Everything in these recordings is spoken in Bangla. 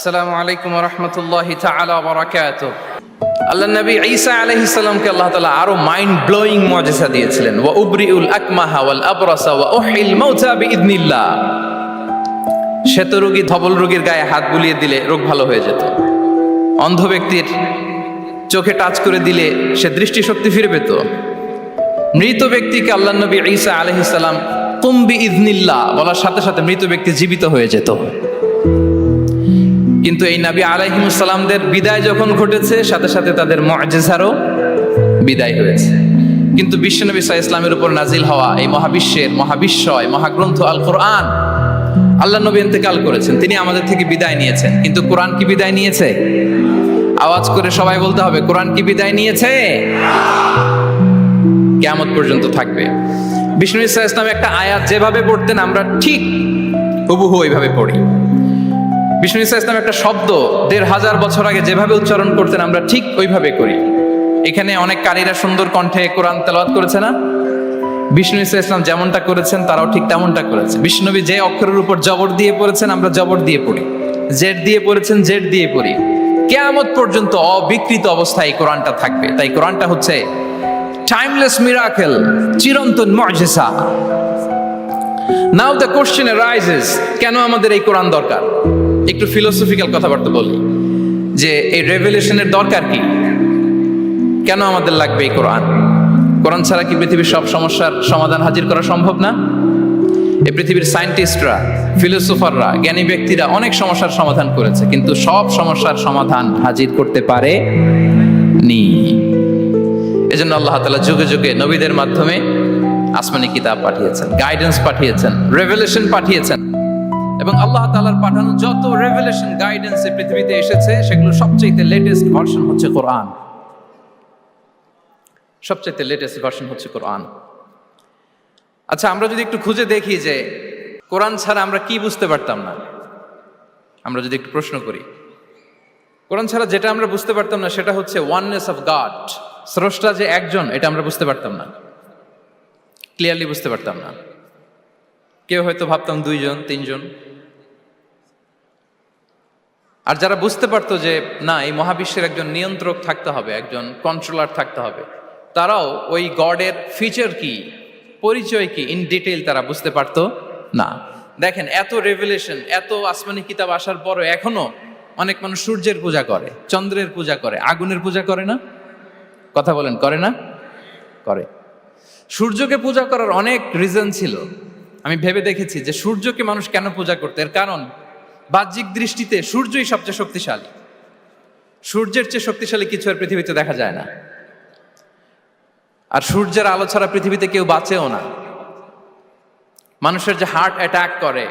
আসসালামু আলাইকুম ওয়া রাহমাতুল্লাহি তাআলা ওয়া বারাকাতুহু। আল্লাহ নবী ঈসা আলাইহিস সালামকে আল্লাহ তাআলা আরো মাইন্ড ব্লোয়িং মুজিজা দিয়েছিলেন। ওয়া উবরিউল আকমাহা ওয়াল আবরাসা ওয়া উহিল মাউতা বিইذনিল্লাহ। শ্বেত রোগী ধবল রোগীর গায়ে হাত বুলিয়ে দিলে রোগ ভালো হয়ে যেত। অন্ধ ব্যক্তির চোখে টাচ করে দিলে সে দৃষ্টিশক্তি ফিরে পেত। মৃত ব্যক্তিকে আল্লাহ নবী ঈসা আলাইহিস সালাম কুম বিইذনিল্লাহ বলার সাথে সাথে মৃত ব্যক্তি জীবিত হয়ে যেত। কিন্তু এই নবী আলাইহিমুস সালামদের বিদায় যখন ঘটেছে সাথে সাথে তাদের মুআজিজারও বিদায় হয়েছে। কিন্তু বিশ্বনবী সাল্লাল্লাহু আলাইহি ওয়াসাল্লামের উপর নাজিল হওয়া এই মহাবিশ্বের মহাবিশ্বয় মহাগ্রন্থ আল কোরআন, আল্লাহ নবী ইন্তেকাল করেছেন, তিনি আমাদের থেকে বিদায় নিয়েছেন। কিন্তু কোরআন কি বিদায় নিয়েছে? আওয়াজ করে সবাই বলতে হবে, কোরআন কি বিদায় নিয়েছে? কিয়ামত পর্যন্ত থাকবে। বিশ্বনবী সাল্লাল্লাহু আলাইহি ওয়াসাল্লাম একটা আয়াত যেভাবে পড়তেন আমরা ঠিক হুবহু ওইভাবে পড়ি। বিষ্ণু ইসা ইসলাম একটা শব্দ ১৫০০ বছর আগে যেভাবে উচ্চারণ করতেন আমরা ঠিক ওইভাবে করি। এখানে অনেক কারীরা সুন্দর কণ্ঠে কোরআন তেলাওয়াত করেছে না? বিষ্ণু ইসা ইসলাম যেমনটা করেছেন তারাও ঠিক তেমনটা করেছে। বিষ্ণুনবী যে অক্ষরের উপর জবর দিয়ে পড়েছেন আমরা জবর দিয়ে পড়ি, জেড দিয়ে পড়েছেন জেড দিয়ে পড়ি। কিয়ামত পর্যন্ত অবিকৃত অবস্থায় এই কোরআনটা থাকবে। তাই কোরআনটা হচ্ছে টাইমলেস মিরাকেল, চিরন্তন মুআজিজা। নাও দ্য কোশ্চেন অ্যারাইজেস, কেন আমাদের এই কোরআন দরকার? একটু ফিলোসফিক্যাল কথাবার্তা বলি যে এই রেভেলেশনের দরকার কি, কেন আমাদের লাগবে এই কোরআন? কোরআন ছাড়া কি পৃথিবীর সব সমস্যার সমাধান হাজির করা সম্ভব না? এই পৃথিবীর সায়েন্টিস্টরা, ফিলোসোফাররা, জ্ঞানী ব্যক্তিরা অনেক সমস্যার সমাধান করেছে, কিন্তু সব সমস্যার সমাধান হাজির করতে পারে নি। এজন্য আল্লাহ তাআলা যুগে যুগে নবীদের মাধ্যমে আসমানি কিতাব পাঠিয়েছেন, গাইডেন্স পাঠিয়েছেন, রেভেলেশন পাঠিয়েছেন। এবং আল্লাহ তাআলার পাঠানো যত রেভেলেশন গাইডেন্স এই পৃথিবীতে এসেছে সেগুলো সবচেয়ে লেটেস্ট ভার্সন হচ্ছে কোরআন। সবচেয়ে লেটেস্ট ভার্সন হচ্ছে কোরআন। আচ্ছা, আমরা যদি একটু খুঁজে দেখি যে কোরআন ছাড়া আমরা কি বুঝতে পারতাম না, আমরা যদি একটু প্রশ্ন করি, কোরআন ছাড়া যেটা আমরা বুঝতে পারতাম না সেটা হচ্ছে ওয়াননেস অফ গড, স্রষ্টা যে একজন, এটা আমরা বুঝতে পারতাম না, ক্লিয়ারলি বুঝতে পারতাম না। কেউ হয়তো ভাবতাম দুইজন তিনজন। আর যারা বুঝতে পারতো যে না, এই মহাবিশ্বের একজন নিয়ন্ত্রক থাকতে হবে, একজন কন্ট্রোলার থাকতে হবে, তারাও ওই গডের ফিচার কি, পরিচয় কি, ইন ডিটেইল তারা বুঝতে পারতো না। দেখেন, এত রেভেলেশন, এত আসমানি কিতাব আসার পরও এখনো অনেক মানুষ সূর্যের পূজা করে, চন্দ্রের পূজা করে, আগুনের পূজা করে না? কথা বলেন, করে না? করে। সূর্যকে পূজা করার অনেক রিজন ছিল। আমি ভেবে দেখেছি যে সূর্যকে মানুষ কেন পূজা করতে, এর কারণ বাহ্যিক দৃষ্টিতে সূর্যই সবচেয়ে শক্তিশালী। সূর্যের চেয়ে শক্তিশালী কিছু আর পৃথিবীতে দেখা যায় না। আর সূর্যের আলো ছাড়া পৃথিবীতে কেউ বাঁচেও না। মানুষের যে হার্ট অ্যাটাক করে,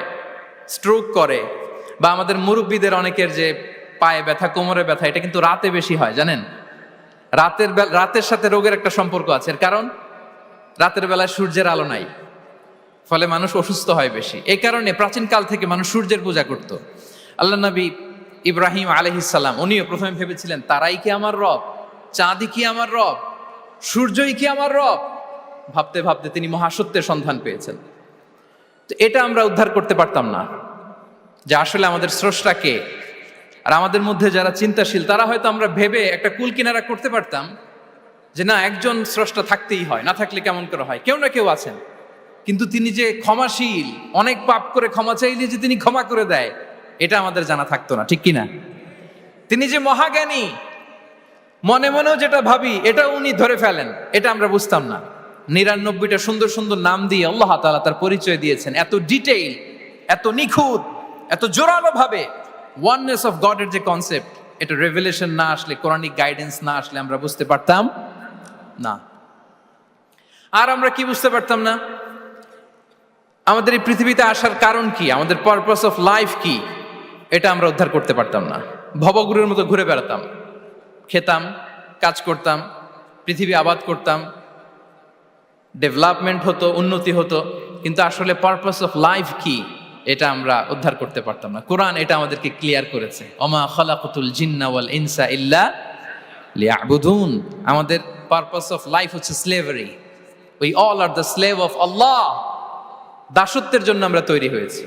স্ট্রোক করে, বা আমাদের মুরব্বীদের অনেকের যে পায়ে ব্যথা, কোমরে ব্যথা, এটা কিন্তু রাতে বেশি হয়, জানেন? রাতের সাথে রোগের একটা সম্পর্ক আছে। এর কারণ রাতের বেলায় সূর্যের আলো নাই, ফলে মানুষ অসুস্থ হয় বেশি। এই কারণে প্রাচীনকাল থেকে মানুষ সূর্যের পূজা করত। আল্লাহ নবী ইব্রাহিম আলাইহিস সালাম, উনিও প্রথমে ভেবেছিলেন তারাই কি আমার রব, চাঁদই কি আমার রব, সূর্যই কি আমার রব। ভাবতে ভাবতে তিনি মহাসত্যের সন্ধান পেয়েছেন। তো এটা আমরা উদ্ধার করতে পারতাম না যে আসলে আমাদের স্রষ্টা কে। আর আমাদের মধ্যে যারা চিন্তাশীল তারা হয়তো আমরা ভেবে একটা কুল কিনারা করতে পারতাম যে না, একজন স্রষ্টা থাকতেই হয়, না থাকলে কেমন করে হয়, কেউ না কেউ আছেন। কিন্তু তিনি যে ক্ষমাশীল, অনেক পাপ করে ক্ষমা চাইলে যে তিনি ক্ষমা করে দেয়, এটা আমাদের জানা থাকতো না, ঠিক কিনা? তিনি যে মহাজ্ঞানী, মনে মনেও যেটা ভাবি এটা উনি ধরে ফেলেন, এটা আমরা বুঝতাম না। ৯৯টা সুন্দর সুন্দর নাম দিয়ে আল্লাহ তাআলা তার পরিচয় দিয়েছেন, এত ডিটেইল, এত নিখুঁত, এত জোরালো ভাবে। ওয়াননেস অফ গডের যে কনসেপ্ট, এটা রেভেলেশন না আসলে, কোরআনিক গাইডেন্স না আসলে আমরা বুঝতে পারতাম না। আর আমরা কি বুঝতে পারতাম না? আমাদের এই পৃথিবীতে আসার কারণ কি, আমাদের পারপাস অফ লাইফ কি, এটা আমরা উদ্ধার করতে পারতাম না। ভবঘুরের মতো ঘুরে বেড়াতাম, খেতাম, কাজ করতাম, পৃথিবী আবাদ করতাম, ডেভেলপমেন্ট হতো, উন্নতি হতো, কিন্তু আসলে পারপাস অফ লাইফ কি এটা আমরা উদ্ধার করতে পারতাম না। কোরআন এটা আমাদেরকে ক্লিয়ার করেছে, ওমা খালাকাতুল জিন্না ওয়াল ইনসা ইল্লা লিয়াবুদুন। আমাদের পারপাস অফ লাইফ হচ্ছে slavery. We all are the slave of Allah. দাসত্বের জন্য আমরা তৈরি হয়েছি।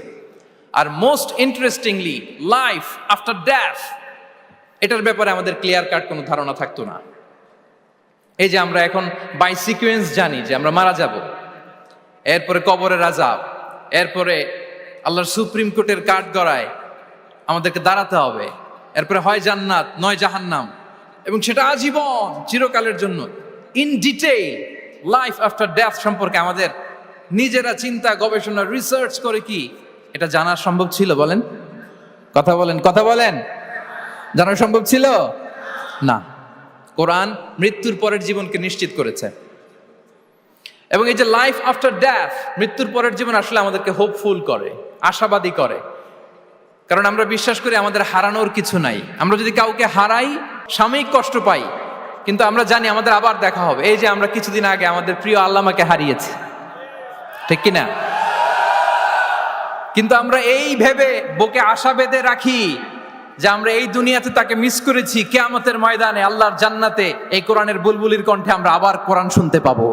আর most interestingly life after death, এটার ব্যাপারে আমাদের ক্লিয়ার কাট কোনো ধারণা থাকতো না। এই যে আমরা এখন বাই সিকোয়েন্স জানি যে আমরা মারা যাব, এরপরে কবরের আযাব, এরপরে আল্লাহর সুপ্রিম কোর্টের কাঠ গড়ায় আমাদেরকে দাঁড়াতে হবে, এরপরে হয় জান্নাত নয় জাহান্নাম, এবং সেটা আজীবন চিরকালের জন্য। In detail life after death সম্পর্কে আমাদের নিজেরা চিন্তা গবেষণা রিসার্চ করে কি এটা জানা সম্ভব ছিল? বলেন, কথা বলেন, কথা বলেন। জানা সম্ভব ছিল না। কোরআন মৃত্যুর পরের জীবনকে নিশ্চিত করেছে। এবং এই যে লাইফ আফটার ডেথ, মৃত্যুর পরের জীবন আসলে আমাদেরকে হোপফুল করে, আশাবাদী করে। কারণ আমরা বিশ্বাস করি আমাদের হারানোর কিছু নাই। আমরা যদি কাউকে হারাই সাময়িক কষ্ট পাই, কিন্তু আমরা জানি আমাদের আবার দেখা হবে। এই যে আমরা কিছুদিন আগে আমাদের প্রিয় আল্লামাকে হারিয়েছি, ঠিক কিনা? কিন্তু আমরা এই ভেবে বুকে আশা বেঁধে রাখি যে আমরা এই দুনিয়াতে তাকে মিস করেছি, কিয়ামতের ময়দানে আল্লাহর জান্নাতে এই কোরআনের বুলবুলির কণ্ঠে আমরা আবার কোরআন শুনতে পাবো।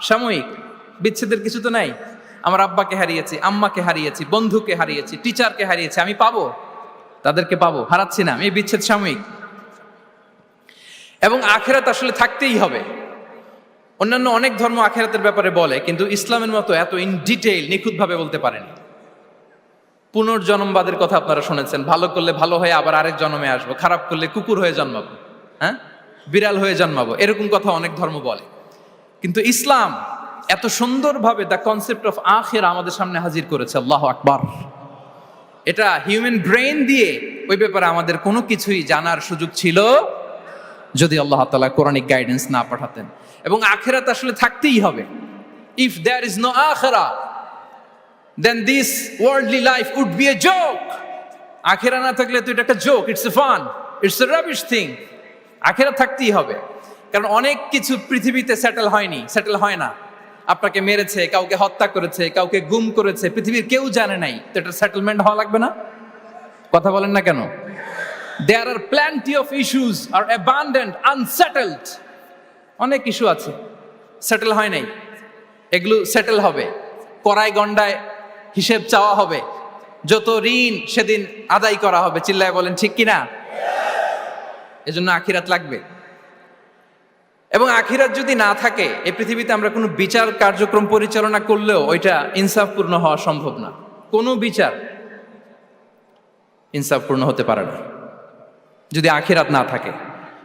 সাময়িক বিচ্ছেদের কিছু তো নাই। আমার আব্বাকে হারিয়েছি, আম্মাকে হারিয়েছি, বন্ধুকে হারিয়েছি, টিচারকে হারিয়েছি, আমি পাবো, তাদেরকে পাবো, হারাচ্ছি না। এই বিচ্ছেদ সাময়িক। এবং আখিরাত আসলে থাকতেই হবে। অন্যান্য অনেক ধর্ম আখিরাতের ব্যাপারে বলে, কিন্তু ইসলামের মতো এত ইন ডিটেইল নিখুঁতভাবে বলতে পারেনি। পুনর্জন্মবাদের কথা আপনারা শুনেছেন, ভালো করলে ভালো হয়ে আবার আরেক জন্মে আসবো, খারাপ করলে কুকুর হয়ে জন্মাবো, হ্যাঁ, বিড়াল হয়ে জন্মাবো, এরকম কথা অনেক ধর্ম বলে। কিন্তু ইসলাম এত সুন্দরভাবে দ্য কনসেপ্ট অফ আখিরা আমাদের সামনে হাজির করেছে। আল্লাহু আকবার। এটা হিউম্যান ব্রেইন দিয়ে ওই ব্যাপারে আমাদের কোনো কিছুই জানার সুযোগ ছিল যদি আল্লাহ তাআলা কোরআনিক গাইডেন্স না পাঠাতেন। এবং আখিরাত আসলে থাকতেই হবে। ইফ দেয়ার ইজ নো আখিরা, then this worldly life would be a joke. আখিরা না থাকলে তো এটা একটা joke, it's a fun, it's a rubbish thing. আখিরা থাকতেই হবে, কারণ অনেক কিছু পৃথিবীতে সেটেল হয়নি, সেটেল হয় না। আপনাকে মেরেছে, কাউকে হত্যা করেছে, কাউকে গুম করেছে, পৃথিবীর কেউ জানে নাই, তো এটা সেটেলমেন্ট হওয়া লাগবে না? কথা বলেন না কেন? There are plenty of issues are abandoned, unsettled. অনেক ইস্যু আছে, সেটেল হয় নাই, এগুলো সেটেল হবে। কড়াই গন্ডায় হিসেব চাওয়া হবে, যত ঋণ সেদিন আদায় করা হবে। চিল্লায় বলেন ঠিক কিনা? এজন্য আখিরাত লাগবে। এবং আখিরাত যদি না থাকে, এই পৃথিবীতে আমরা কোনো বিচার কার্যক্রম পরিচালনা করলেও ওইটা ইনসাফপূর্ণ হওয়া সম্ভব না। কোনো বিচার ইনসাফপূর্ণ হতে পারে না যদি আখিরাত না থাকে।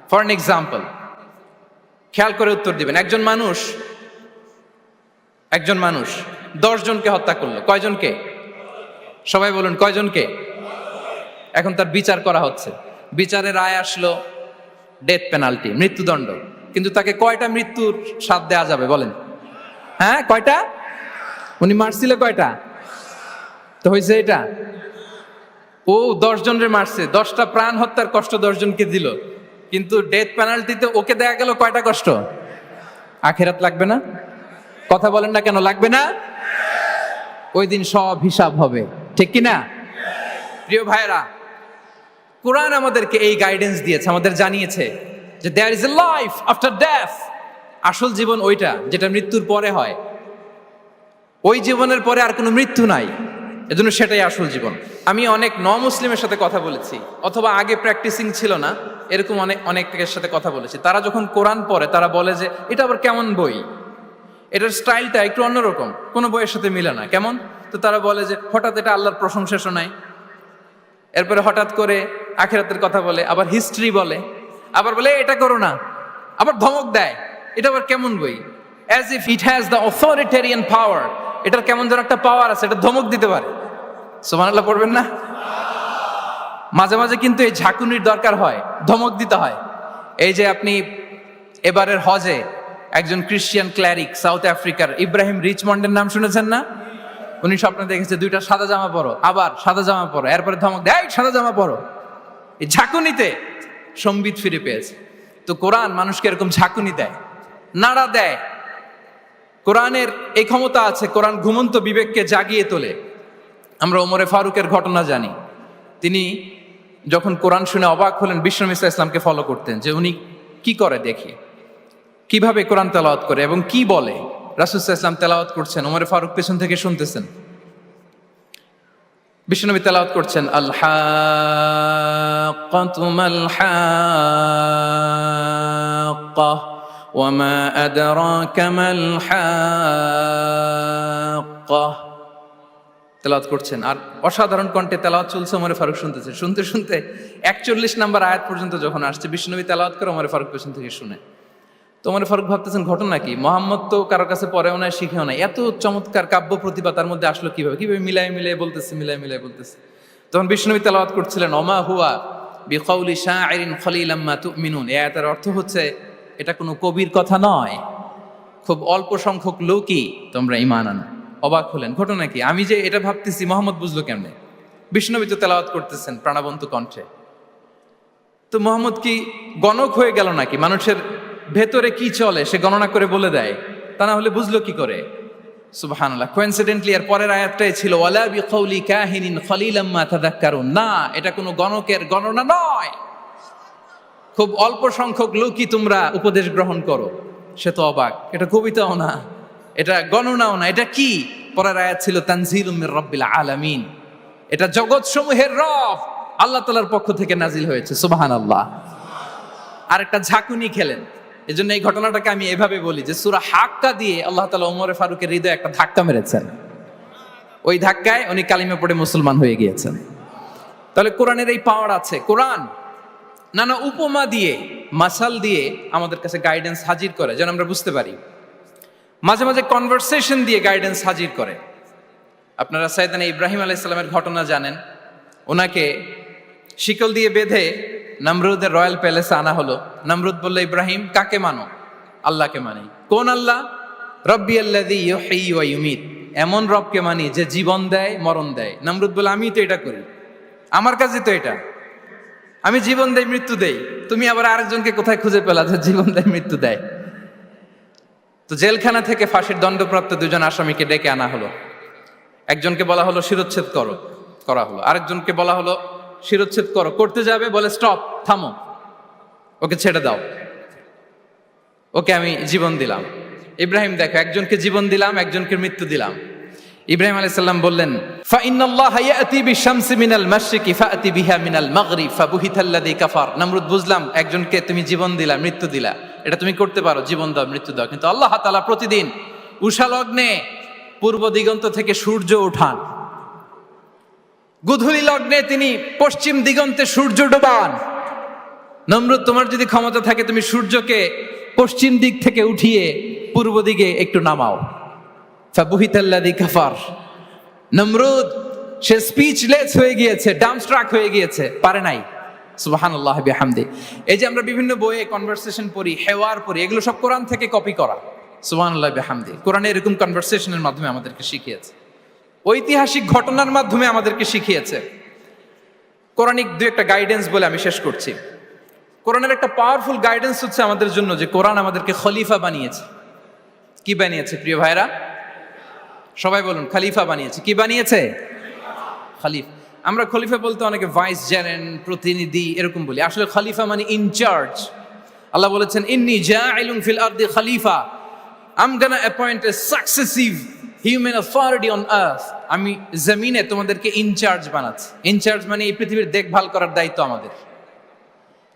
ফর এন এক্সাম্পল, খেয়াল করে উত্তর দিবেন। একজন মানুষ 10 জনকে হত্যা করলো। কয়জনকে? সবাই বলুন, কয়জনকে? এখন তার বিচার করা হচ্ছে, বিচারের রায় আসলো ডেথ পেনাল্টি, মৃত্যুদণ্ড। কিন্তু তাকে কয়টা মৃত্যুর স্বাদ দেওয়া যাবে বলেন? হ্যাঁ, কয়টা? উনি মারছিল কয়টা? তো হয়েছে এটা, ও 10 জনের মারছে, 10টা প্রাণ হত্যার কষ্ট 10 জনকে দিল, কিন্তু ডেথ পেনাল্টিতে ওকে দেয়া গেল কয়টা কষ্ট? আখিরাত লাগবে না? কথা বলেন না কেন? লাগবে না? ওই দিন সব হিসাব হবে, ঠিক কিনা? প্রিয় ভাইরা, কোরআন আমাদেরকে এই গাইডেন্স দিয়েছে, আমাদের জানিয়েছে যে there is a life after death. আসল জীবন ওইটা যেটা মৃত্যুর পরে হয়। ওই জীবনের পরে আর কোনো মৃত্যু নাই, এজন্য সেটাই আসল জীবন। আমি অনেক মুসলিমের সাথে কথা বলেছি, অথবা আগে প্র্যাকটিসিং ছিল না এরকম অনেকের সাথে কথা বলেছি। তারা যখন কোরআন পড়ে তারা বলে যে এটা আবার কেমন বই, এটার স্টাইলটা একটু অন্যরকম, কোনো বইয়ের সাথে মিলে না। কেমন? তো তারা বলে যে হঠাৎ এটা আল্লাহর প্রশংসা শোনায়, এরপরে হঠাৎ করে আখিরাতের কথা বলে, আবার হিস্ট্রি বলে, আবার বলে এটা করো না, আবার ধমক দেয়। এটা আবার কেমন বই? As if it has the authoritarian পাওয়ার। এটার কেমন যেন একটা পাওয়ার আছে, এটা ধমক দিতে পারে। সুবহানাল্লাহ পড়বেন না? মাঝে মাঝে কিন্তু এই ঝাঁকুনির দরকার হয়, ধমক দিতে হয়। এই যে আপনি এবারের হজে একজন ক্রিশ্চিয়ান ক্ল্যারিক সাউথ আফ্রিকার ইব্রাহিম রিচমন্ডের নাম শুনেছেন না? উনি স্বপ্নে দেখেছে 2টা সাদা জামা পরো, আবার সাদা জামা পরো, এরপরে ধমক দেয় সাদা জামা পরো। এই ঝাঁকুনিতে সম্বিত ফিরে পেয়েছে। তো কোরআন মানুষকে এরকম ঝাঁকুনি দেয়, নাড়া দেয়। কোরআনের এই ক্ষমতা আছে, কোরআন ঘুমন্ত বিবেককে জাগিয়ে তোলে। আমরা ওমরে ফারুকের ঘটনা জানি। তিনি যখন কোরআন শুনে অবাক হলেন, বিশ্বনবী সাল্লাল্লাহু আলাইহি ওয়াসাল্লামকে ফলো করতেন যে উনি কি করে দেখি, কিভাবে কোরআন তেলাওয়াত করে এবং কি বলে। রাসূল সাল্লাল্লাহু আলাইহি ওয়াসাল্লাম তেলাওয়াত করছেন, ওমরে ফারুক পেছন থেকে শুনতেছেন। বিশ্বনবী তেলাওয়াত করছেন, আল হাক্কাতু মাল হাক্কাহ ওয়া মা আদরাকা মাল হাক্কাহ। তেলাওয়াত করছেন আর অসাধারণ কণ্ঠে তেলাওয়াত চলছে। ওমর ফারুক শুনতেছে, শুনতে শুনতে 41 নম্বর আয়াত পর্যন্ত যখন আসছে, বিশ্বনবী তেলাওয়াত করে ওমর ফারুক পেছন থেকে শুনে। তো ওমর ফারুক ভাবতেছেন ঘটনা কি, মোহাম্মদ তো কারো কাছে পড়েও নাই, শিখেও নাই, এত চমৎকার কাব্য প্রতিভা তার মধ্যে আসলো কিভাবে, কিভাবে মিলাই মিলাই বলতেছে। তখন বিশ্বনবী তেলাওয়াত করছিলেন, ওমা হুয়া বিকাউলি শাইরিন খলিলাম মা তুমিনুন। এই আয়াতের অর্থ হচ্ছে এটা কোনো কবির কথা নয়, খুব অল্প সংখ্যক লোকই তোমরা ঈমান আনো। অবাক হলেন, ঘটনা কি, আমি যে এটা ভাবতেছি মোহাম্মদ বুঝলো কেমনে? বিশ্বনবী তো তেলাওয়াত করতেছেন প্রাণবন্ত কণ্ঠে। তো মোহাম্মদ কি গণক হয়ে গেল নাকি? মানুষের ভেতরে কি চলে সে গণনা করে বলে দেয়, তা না হলে বুঝলো কি করে? সুবহানাল্লাহ। কোইন্সিডেন্টলি এর পরের আয়াতটাই ছিল ওয়ালা বিকাউলি কাহিনিন খলিলাম মা তাযাক্কারুন। না, এটা কোনো গণকের গণনা নয়, খুব অল্প সংখ্যক লোকই তোমরা উপদেশ গ্রহণ করো। সে তো অবাক, এটা কবিতাও না, এটা গণনাও না, এটা কি? পরের আয়াত ছিল তানজিলুম মির রাব্বিল আলামিন। এটা জগৎ সমূহের রব আল্লাহ তাআলার পক্ষ থেকে নাজিল হয়েছে। সুবহানাল্লাহ। আর একটা ঝাঁকুনি খেলেন। এজন্য এই ঘটনাটাকে আমি এভাবে বলি যে সূরা হাক্কা দিয়ে আল্লাহ তাআলা ওমর ফারুকের হৃদয়ে একটা ধাক্কা মেরেছেন। ওই ধাক্কায় উনি কালিমা পড়ে মুসলমান হয়ে গিয়েছেন। তাহলে কোরআনের এই পাওয়ার আছে। কোরআন নানা উপমা দিয়ে, মাসাল দিয়ে আমাদের কাছে গাইডেন্স হাজির করে যেন আমরা বুঝতে পারি। মাঝে মাঝে কনভারসেশন দিয়ে গাইডেন্স হাজির করে। আপনারা সাইয়েদনা ইব্রাহিম আলাইহিস সালামের ঘটনা জানেন। ওনাকে শিকল দিয়ে বেঁধে নমরুদের রয়্যাল প্যালেসে আনা হলো। নমরুদ বলল, ইব্রাহিম কাকে মানো? আল্লাহকে মানি। কোন আল্লাহ? রব্বি আল্লাযী ইউহয়ী ওয়া ইউমীত, এমন রবকে মানি যে জীবন দেয় মরণ দেয়। নমরুদ বলে, আমি তো এটা করি, আমার কাছে তো এটা, আমি জীবন দেই মৃত্যু দেই, তুমি আবার আরেকজনকে কোথায় খুঁজে পেলা যে জীবন দেয় মৃত্যু দেয়? তো জেলখানা থেকে ফাঁসির দণ্ডপ্রাপ্ত দুজন আসামিকে ডেকে আনা হলো। একজনকে বলা হলো শিরোচ্ছেদ করা হলো। আরেকজনকে বলা হলো শিরোচ্ছেদ করতে যাবে, বলে স্টপ, থামো, ওকে ছেড়ে দাও, ওকে আমি জীবন দিলাম। ইব্রাহিম দেখো, একজনকে জীবন দিলাম, একজনকে মৃত্যু দিলাম। ইব্রাহিম আলাইহিস সালাম বললেন, ফাইন্নাল্লাহা ইয়াতি বিশ-শামসি মিনাল মাশরিকি ফাআতি বিহা মিনাল মাগরিব ফাবুহিতাল্লাযী কাফার। নমরুদ, বুঝলাম একজনকে তুমি জীবন দিলা, মৃত্যু দিলা, এটা তুমি করতে পারো, জীবন দাও মৃত্যু দাও, কিন্তু আল্লাহ তাআলা প্রতিদিন উষা লগ্নে পূর্ব দিগন্ত থেকে সূর্য ওঠান, গোধূলি লগ্নে তিনি পশ্চিম দিগন্তে সূর্য ডোবান। নমরুদ, তোমার যদি ক্ষমতা থাকে তুমি সূর্যকে পশ্চিম দিক থেকে উঠিয়ে পূর্ব দিকে একটু নামাও। ফাবুহিতাল্লাযী কাফার। নমরুদ সে স্পিচলেস হয়ে গিয়েছে, ডামস্ট্রাক হয়ে গিয়েছে, পারে নাই। সুবহানাল্লাহ বিহামদি। এই যে আমরা বিভিন্ন বইয়ে কনভারসেশন পড়ি, হেওয়ার পড়ি, এগুলো সব কোরআন থেকে কপি করা। সুবহানাল্লাহ বিহামদি। কোরআনে এরকম কনভারসেশনের মাধ্যমে আমাদেরকে শিখিয়েছে, ঐতিহাসিক ঘটনার মাধ্যমে আমাদেরকে শিখিয়েছে। কোরআনিক দুই একটা গাইডেন্স বলে আমি শেষ করছি। কোরআনের একটা পাওয়ারফুল গাইডেন্স হচ্ছে আমাদের জন্য যে কোরআন আমাদেরকে খলিফা বানিয়েছে। কি বানিয়েছে প্রিয় ভাইরা? সবাই বলুন, খলিফা বানিয়েছে। কি বানিয়েছে? খলিফা। আমরা খলিফা বলতে অনেকে ভাইস জেনারেল, প্রতিনিধি এরকম বলি, আসলে খলিফা মানে ইনচার্জ। আল্লাহ বলেছেন, ইন্নী জাইলুন ফিল আরদি খলিফা, I am gonna appoint a successive human authority on earth. আমি জমিনে তোমাদেরকে ইনচার্জ বানাচ্ছি। ইনচার্জ মানে এই পৃথিবীর দেখভাল করার দায়িত্ব আমাদের,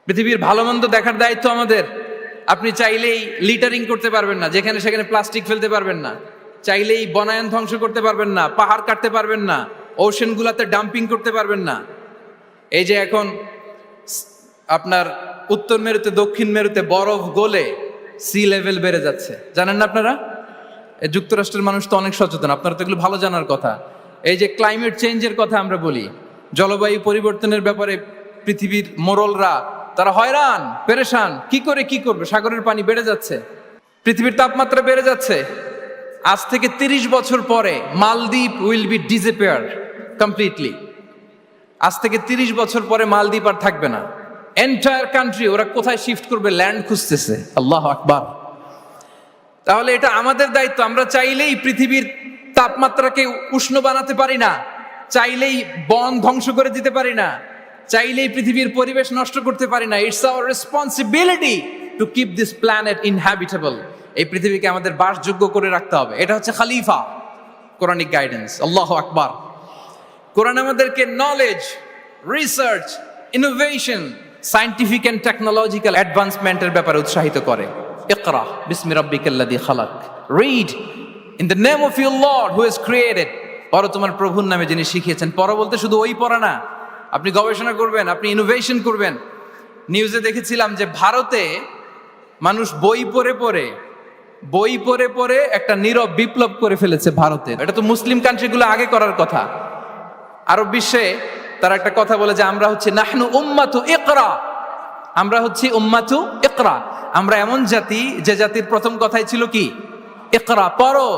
পৃথিবীর ভালো মন্দ দেখার দায়িত্ব আমাদের। আপনি চাইলেই লিটারিং করতে পারবেন না, যেখানে সেখানে প্লাস্টিক ফেলতে পারবেন না, চাইলেই বনায়ন ধ্বংস করতে পারবেন না, পাহাড় কাটতে পারবেন না, ওশেন গুলাতে ডাম্পিং করতে পারবেন না। এই যে এখন আপনার উত্তর মেরুতে দক্ষিণ মেরুতে বরফ গলে সি লেভেল বেড়ে যাচ্ছে, জানেন না আপনারা? যুক্তরাষ্ট্রের মানুষ তো অনেক সচেতন, আপনারা তো এগুলো ভালো জানার কথা। এই যে ক্লাইমেট চেঞ্জের কথা আমরা বলি, জলবায়ু পরিবর্তনের ব্যাপারে পৃথিবীর মোড়লরা তারা হয়রান পেরেশান, কি করবে? সাগরের পানি বেড়ে যাচ্ছে, পৃথিবীর তাপমাত্রা বেড়ে যাচ্ছে। আজ থেকে 30 বছর পরে মালদ্বীপ উইল বি ডিসঅ্যাপিয়ার কমপ্লিটলি। আজ থেকে 30 বছর পরে মালদ্বীপ আর থাকবে না। এন্টায়ার কান্ট্রি ওরা কোথায় শিফট করবে, ল্যান্ড খুঁজতেছে। আল্লাহু আকবার। তাহলে এটা আমাদের দায়িত্ব। আমরা চাইলেই পৃথিবীর তাপমাত্রাকে উষ্ণ বানাতে পারি না, চাইলেই বন ধ্বংস করে দিতে পারি না, চাইলেই পৃথিবীর পরিবেশ নষ্ট করতে পারি না। It's our responsibility to keep this planet inhabitable. এই পৃথিবীকে আমাদের বাসযোগ্য করে রাখতে হবে। এটা হচ্ছে খলিফা, কোরআনিক গাইডেন্স। আল্লাহু আকবার। কোরআন আমাদেরকে knowledge, research, innovation, scientific and technological অ্যাডভান্সমেন্টের ব্যাপারে উৎসাহিত করে। ইকরা বিসমি রাব্বিকাল্লাযী খালাক, read in the name of your lord who has created. পড়ো তোমার প্রভুর নামে যিনি শিখিয়েছেন। পড়ো বলতে শুধু ওই পড়া না, আপনি গবেষণা করবেন, আপনি ইনোভেশন করবেন। নিউজে দেখেছিলাম যে ভারতে মানুষ বই পড়ে পড়ে একটা নীরব বিপ্লব করে ফেলেছে ভারতে। এটা তো মুসলিম কান্ট্রিগুলো আগে করার কথা। আরব বিশ্বে তারা একটা কথা বলে যে আমরা হচ্ছে নাহনু উম্মাতু ইকরা, আমরা হচ্ছি উম্মাতু ইকরা। আমরা এমন জাতি যে জাতির প্রথম কথাই ছিল কি? ইকরা, পড়ো,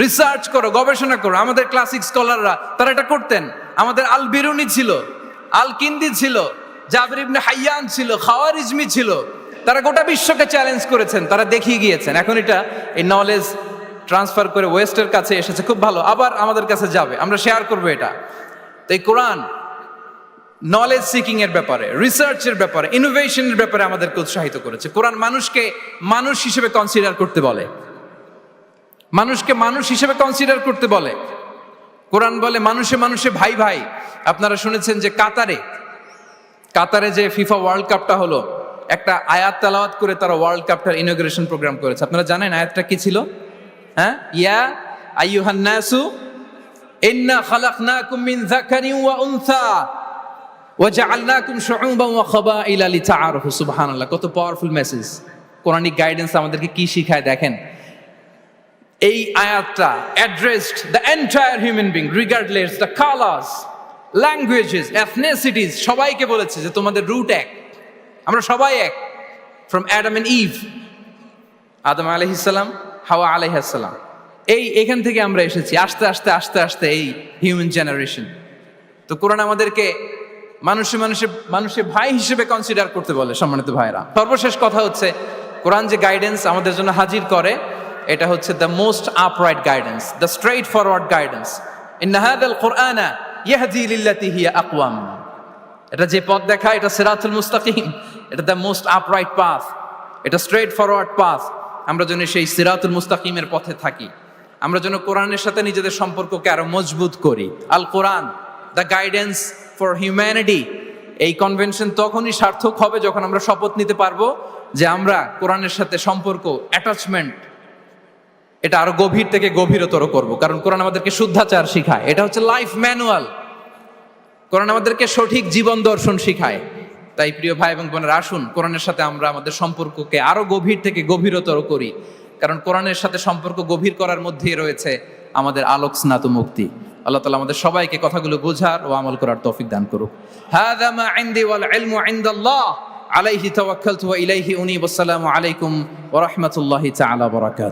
রিসার্চ করো, গবেষণা করো। আমাদের ক্লাসিক স্কলাররা তারা এটা করতেন। আমাদের আল বিরুনি ছিল, আল কিন্দি ছিল, জাবির ইবনে হাইয়ান ছিল, খাওয়ারিজমি ছিল। তারা গোটা বিশ্বকে চ্যালেঞ্জ করেছেন, তারা দেখিয়ে গিয়েছেন। এখন এটা এই নলেজ ট্রান্সফার করে ওয়েস্টের কাছে এসেছে, খুব ভালো, আবার আমাদের কাছে যাবে, আমরা শেয়ার করবো এটা। তো এই কোরআন নলেজ সিকিং এর ব্যাপারে, রিসার্চের ব্যাপারে, ইনোভেশনের ব্যাপারে আমাদেরকে উৎসাহিত করেছে। কোরআন মানুষকে মানুষ হিসেবে কনসিডার করতে বলে, মানুষকে মানুষ হিসেবে কনসিডার করতে বলে। কোরআন বলে মানুষে মানুষে ভাই ভাই। আপনারা শুনেছেন যে কাতারে যে ফিফা ওয়ার্ল্ড কাপটা হলো, একটা আয়াত তেলাওয়াত করে তারা ওয়ার্ল্ড কাপটার ইনগ্রেশন প্রোগ্রাম করেছে। আপনারা জানেন আয়াতটা কি ছিল? হ্যাঁ, ইয়া আইয়ুহান নাসু ইন্না খালাকনাকুম মিন যাকারিন ওয়া উনসা ওয়া জাআলনাকুম শুউবান ওয়া ক্বাবাইলা লিতাআরাফু। সুবহানাল্লাহ, কত পাওয়ারফুল মেসেজ। কোরআনিক গাইডেন্স আমাদেরকে কি শিখায় দেখেন। এই আয়াতটা addressed the entire human being regardless the colours, languages, এথনিসিটিস, সবাইকে বলেছে যে তোমাদের রুট এক, আমরা সবাই এক। ফ্রম অ্যাডাম এন্ড ইভ, আদম আলাইহিস সালাম, হাওয়া আলাইহিস সালাম, এখান থেকে আমরা এসেছি। আস্তে আস্তে আস্তে আস্তে এই হিউম্যান জেনারেশন। তো কোরআন আমাদেরকে মানুষে ভাই হিসেবে কনসিডার করতে বলে। সম্মানিত ভাইরা, সর্বশেষ কথা হচ্ছে কোরআন যে গাইডেন্স আমাদের জন্য হাজির করে, এটা হচ্ছে the most upright guidance, the straight forward guidance. ইন্না হাযাল কুরআনা ইয়াহদি লিল্লাতী হিয়া আকওয়াম। এটা যে পথ দেখায়, এটা সিরাতুল মুস্তাকিম, এটা দ্য মোস্ট আপরাইট পাথ, এটা স্ট্রেইট ফরওয়ার্ড পাথ। আমরা যেন সেই সিরাতুল মুস্তাকিমের পথে থাকি, আমরা যেন কোরআনের সাথে নিজেদের সম্পর্ককে আরো মজবুত করি। আল কোরআন দ্য গাইডেন্স ফর হিউম্যানিটি। এই কনভেনশন তখনই সার্থক হবে যখন আমরা শপথ নিতে পারবো যে আমরা কোরআনের সাথে সম্পর্ক, অ্যাটাচমেন্ট, এটা আরো গভীর থেকে গভীরতর করব। কারণ কোরআন আমাদেরকে শুদ্ধাচার শিখায়, এটা হচ্ছে লাইফ ম্যানুয়াল। কোরআন আমাদেরকে সঠিক জীবন দর্শন শিখায়। তাই প্রিয় ভাই এবং বোনেরা, আসুন কোরআনের সাথে আমরা আমাদের সম্পর্ককে আরো গভীর থেকে গভীরতর করি। কারণ কোরআনের সাথে সম্পর্ক গভীর করার মধ্যেই রয়েছে আমাদের আলোক স্নাত মুক্তি। আল্লাহ তাআলা আমাদের সবাইকে কথাগুলো বোঝার ও আমল করার তৌফিক দান করুক। হাযা মা ইনদি ওয়াল ইলমু ইনদাল্লাহ আলাইহি তাওয়াক্কালতু ওয়া ইলাইহি উনীব। আসসালামু আলাইকুম ওয়া রাহমাতুল্লাহি তাআলা ওয়া বারাকাতুহু।